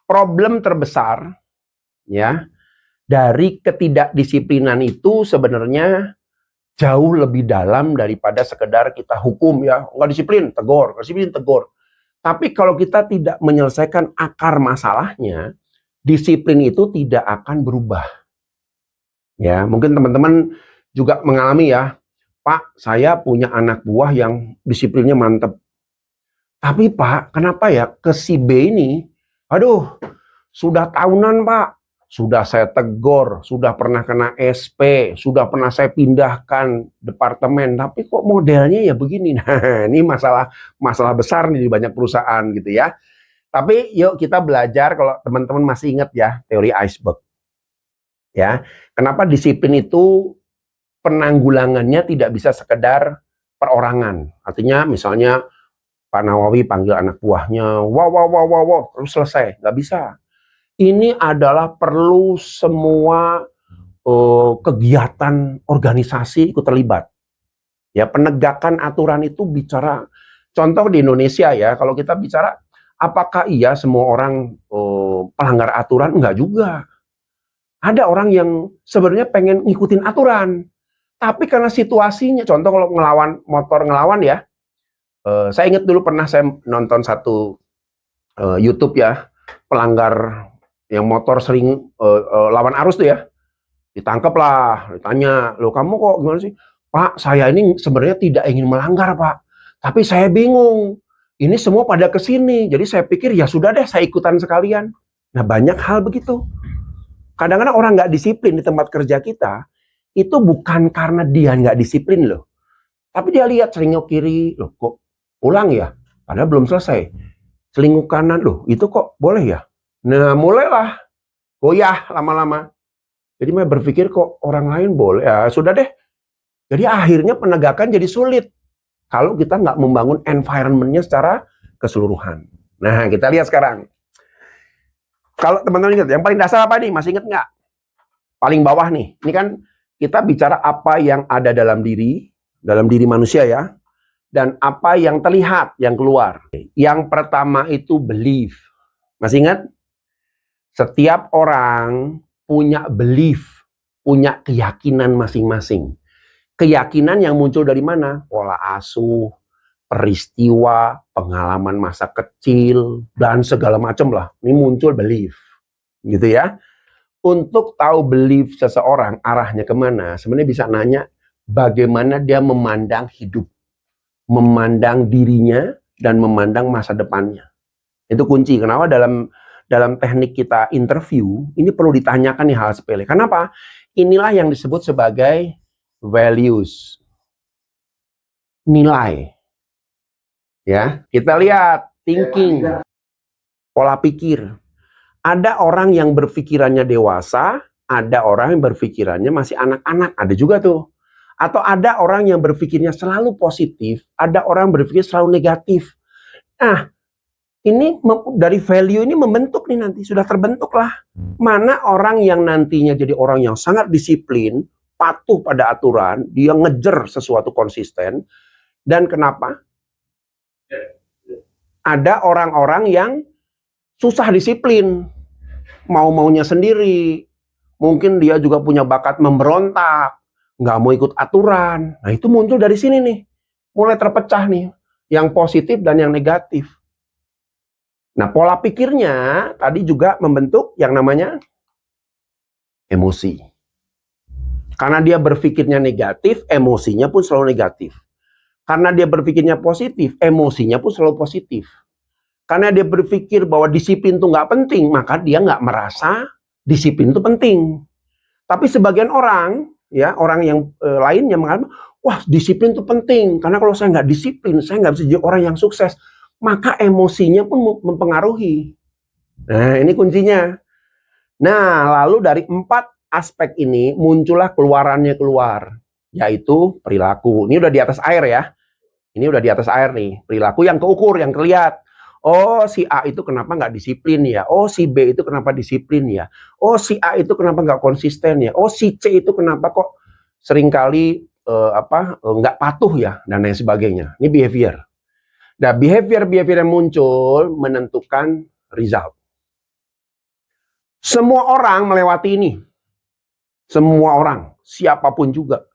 Problem terbesar ya dari ketidakdisiplinan itu sebenarnya jauh lebih dalam daripada sekedar kita hukum ya, nggak disiplin, tegur, nggak disiplin, tegur. Tapi kalau kita tidak menyelesaikan akar masalahnya, disiplin itu tidak akan berubah. Ya, mungkin teman-teman juga mengalami ya, Pak, saya punya anak buah yang disiplinnya mantep. Tapi Pak, kenapa ya ke si B ini, aduh, sudah tahunan Pak, sudah saya tegur, sudah pernah kena SP, sudah pernah saya pindahkan departemen, tapi kok modelnya ya begini. Nah, ini masalah besar nih di banyak perusahaan gitu ya. Tapi yuk kita belajar, kalau teman-teman masih ingat ya, teori iceberg. Ya, kenapa disiplin itu penanggulangannya tidak bisa sekedar perorangan. Artinya misalnya Pak Nawawi panggil anak buahnya, wow, terus selesai. Nggak bisa. Ini adalah perlu semua kegiatan organisasi ikut terlibat. Ya, penegakan aturan itu bicara, contoh di Indonesia ya, kalau kita bicara, apakah iya semua orang pelanggar aturan? Enggak juga. Ada orang yang sebenarnya pengen ngikutin aturan, tapi karena situasinya, contoh kalau motor ngelawan ya, saya ingat dulu pernah saya nonton satu YouTube ya, pelanggar yang motor sering lawan arus tuh ya, ditangkap lah, ditanya, loh kamu kok gimana sih? Pak, saya ini sebenarnya tidak ingin melanggar Pak, tapi saya bingung, ini semua pada kesini, jadi saya pikir ya sudah deh saya ikutan sekalian. Nah banyak hal begitu. Kadang-kadang orang nggak disiplin di tempat kerja kita, itu bukan karena dia nggak disiplin loh, tapi dia lihat selingkuh kiri, loh kok pulang ya, padahal belum selesai. Selingkuh kanan, loh itu kok boleh ya. Nah mulailah goyah lama-lama. Jadi saya berpikir kok orang lain boleh, ya sudah deh. Jadi akhirnya penegakan jadi sulit kalau kita nggak membangun environment-nya secara keseluruhan. Nah kita lihat sekarang. Kalau teman-teman ingat, yang paling dasar apa nih? Masih ingat nggak? Paling bawah nih. Ini kan kita bicara apa yang ada dalam diri manusia ya, dan apa yang terlihat, yang keluar. Yang pertama itu belief. Masih ingat? Setiap orang punya belief, punya keyakinan masing-masing. Keyakinan yang muncul dari mana? Pola asuh, peristiwa, pengalaman masa kecil, dan segala macam lah. Ini muncul belief. Gitu ya. Untuk tahu belief seseorang arahnya kemana, sebenarnya bisa nanya bagaimana dia memandang hidup, memandang dirinya, dan memandang masa depannya. Itu kunci. Kenapa dalam teknik kita interview, ini perlu ditanyakan nih hal sepele. Kenapa? Inilah yang disebut sebagai values. Nilai. Ya, kita lihat thinking, pola pikir. Ada orang yang berpikirannya dewasa, ada orang yang berpikirannya masih anak-anak, ada juga tuh. Atau ada orang yang berpikirnya selalu positif, ada orang berpikir selalu negatif. Nah, ini dari value ini membentuk nih nanti, sudah terbentuk lah. Mana orang yang nantinya jadi orang yang sangat disiplin, patuh pada aturan, dia ngejar sesuatu konsisten. Dan kenapa? Ada orang-orang yang susah disiplin, mau-maunya sendiri. Mungkin dia juga punya bakat memberontak, nggak mau ikut aturan. Nah itu muncul dari sini nih, mulai terpecah nih, yang positif dan yang negatif. Nah pola pikirnya tadi juga membentuk yang namanya emosi. Karena dia berpikirnya negatif, emosinya pun selalu negatif. Karena dia berpikirnya positif, emosinya pun selalu positif. Karena dia berpikir bahwa disiplin itu nggak penting, maka dia nggak merasa disiplin itu penting. Tapi sebagian orang, ya orang yang lainnya mengatakan, wah disiplin itu penting, karena kalau saya nggak disiplin, saya nggak bisa jadi orang yang sukses. Maka emosinya pun mempengaruhi. Nah ini kuncinya. Nah lalu dari 4 aspek ini muncullah keluarannya keluar, yaitu perilaku. Ini udah di atas air ya. Ini udah di atas air nih, perilaku yang keukur, yang kelihatan. Oh, si A itu kenapa nggak disiplin ya? Oh, si B itu kenapa disiplin ya? Oh, si A itu kenapa nggak konsisten ya? Oh, si C itu kenapa kok seringkali nggak patuh ya? Dan lain sebagainya. Ini behavior. Nah, behavior yang muncul menentukan result. Semua orang melewati ini. Semua orang, siapapun juga.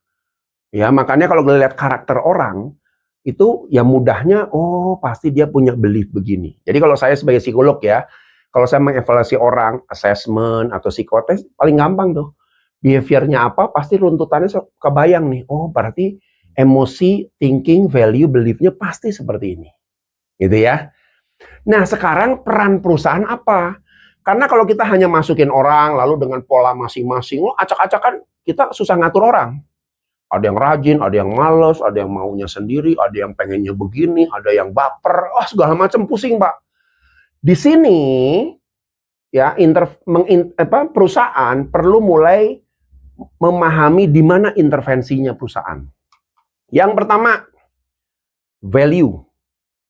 Ya, makanya kalau lihat karakter orang, itu ya mudahnya, oh pasti dia punya belief begini. Jadi kalau saya sebagai psikolog ya, kalau saya mengevaluasi orang, assessment atau psikotes, paling gampang tuh. Behaviornya apa, pasti runtutannya kebayang nih. Oh berarti emosi, thinking, value, beliefnya pasti seperti ini. Gitu ya. Nah sekarang peran perusahaan apa? Karena kalau kita hanya masukin orang, lalu dengan pola masing-masing, acak-acakan kita susah ngatur orang. Ada yang rajin, ada yang males, ada yang maunya sendiri, ada yang pengennya begini, ada yang baper, segala macam pusing, Pak. Di sini ya perusahaan perlu mulai memahami di mana intervensinya perusahaan. Yang pertama, value.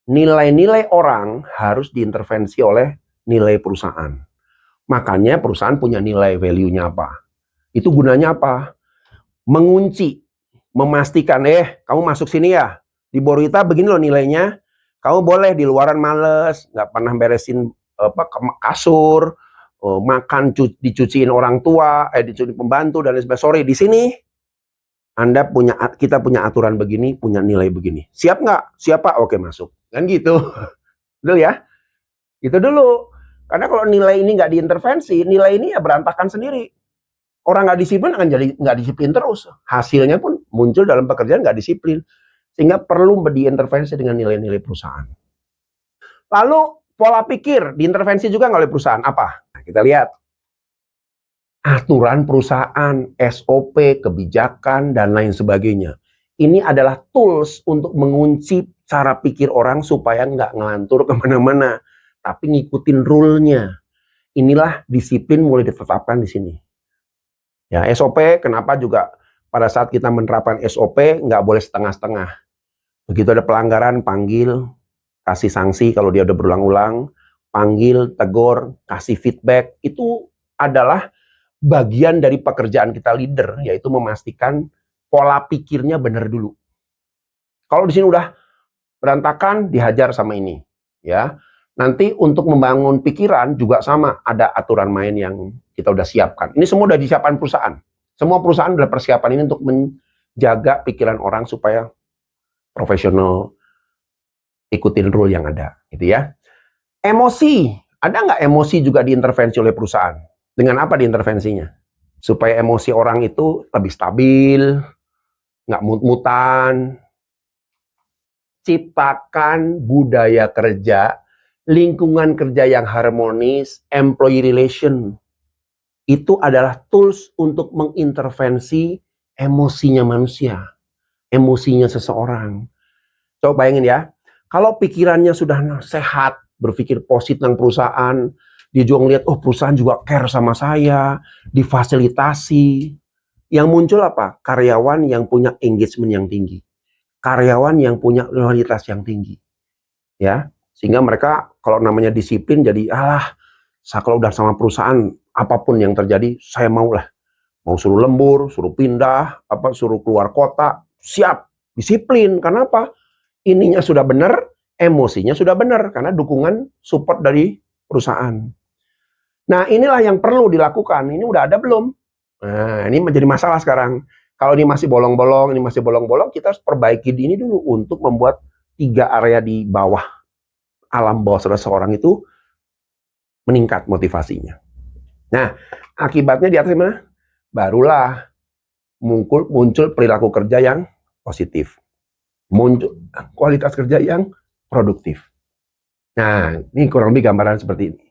Nilai-nilai orang harus diintervensi oleh nilai perusahaan. Makanya perusahaan punya nilai value-nya apa? Itu gunanya apa? Mengunci, memastikan, kamu masuk sini ya, di Borita begini loh nilainya, kamu boleh di luaran males, nggak pernah beresin kasur, makan dicuciin orang tua, dicuciin pembantu dan lain sebagainya. Sorry, di sini kita punya aturan begini, punya nilai begini. Siap nggak? Siap Pak, oke masuk. Kan gitu. Dulu ya, itu dulu. Karena kalau nilai ini nggak diintervensi, nilai ini ya berantakan sendiri. Orang nggak disiplin akan jadi nggak disiplin terus. Hasilnya pun muncul dalam pekerjaan nggak disiplin. Sehingga perlu diintervensi dengan nilai-nilai perusahaan. Lalu pola pikir diintervensi juga oleh perusahaan. Apa? Nah, kita lihat. Aturan perusahaan, SOP, kebijakan, dan lain sebagainya. Ini adalah tools untuk mengunci cara pikir orang supaya nggak ngelantur kemana-mana. Tapi ngikutin rule-nya. Inilah disiplin mulai ditetapkan di sini. Ya, SOP kenapa juga pada saat kita menerapkan SOP nggak boleh setengah-setengah. Begitu ada pelanggaran, panggil, kasih sanksi kalau dia udah berulang-ulang, panggil, tegur, kasih feedback. Itu adalah bagian dari pekerjaan kita leader, yaitu memastikan pola pikirnya benar dulu. Kalau di sini udah berantakan, dihajar sama ini, ya. Nanti untuk membangun pikiran juga sama, ada aturan main yang kita udah siapkan. Ini semua udah disiapkan perusahaan. Semua perusahaan udah persiapan ini untuk menjaga pikiran orang supaya profesional, ikutin rule yang ada, gitu ya. Emosi, ada nggak emosi juga diintervensi oleh perusahaan? Dengan apa diintervensinya? Supaya emosi orang itu lebih stabil, nggak mut-mutan. Ciptakan budaya kerja, lingkungan kerja yang harmonis, employee relation. Itu adalah tools untuk mengintervensi emosinya manusia, emosinya seseorang. Coba bayangin ya, kalau pikirannya sudah sehat, berpikir positif tentang perusahaan, dia juga ngeliat, oh perusahaan juga care sama saya, difasilitasi. Yang muncul apa? Karyawan yang punya engagement yang tinggi. Karyawan yang punya loyalitas yang tinggi. Ya, sehingga mereka kalau namanya disiplin jadi, saya kalau udah sama perusahaan, apapun yang terjadi, saya mau lah. Mau suruh lembur, suruh pindah, suruh keluar kota, siap, disiplin. Karena apa? Ininya sudah benar, emosinya sudah benar, karena dukungan support dari perusahaan. Nah, inilah yang perlu dilakukan. Ini udah ada belum? Nah, ini menjadi masalah sekarang. Kalau ini masih bolong-bolong, kita harus perbaiki ini dulu untuk membuat 3 area di bawah, alam bawah seseorang itu meningkat motivasinya. Nah, akibatnya di atas mana? Barulah muncul perilaku kerja yang positif. Muncul kualitas kerja yang produktif. Nah, ini kurang lebih gambaran seperti ini.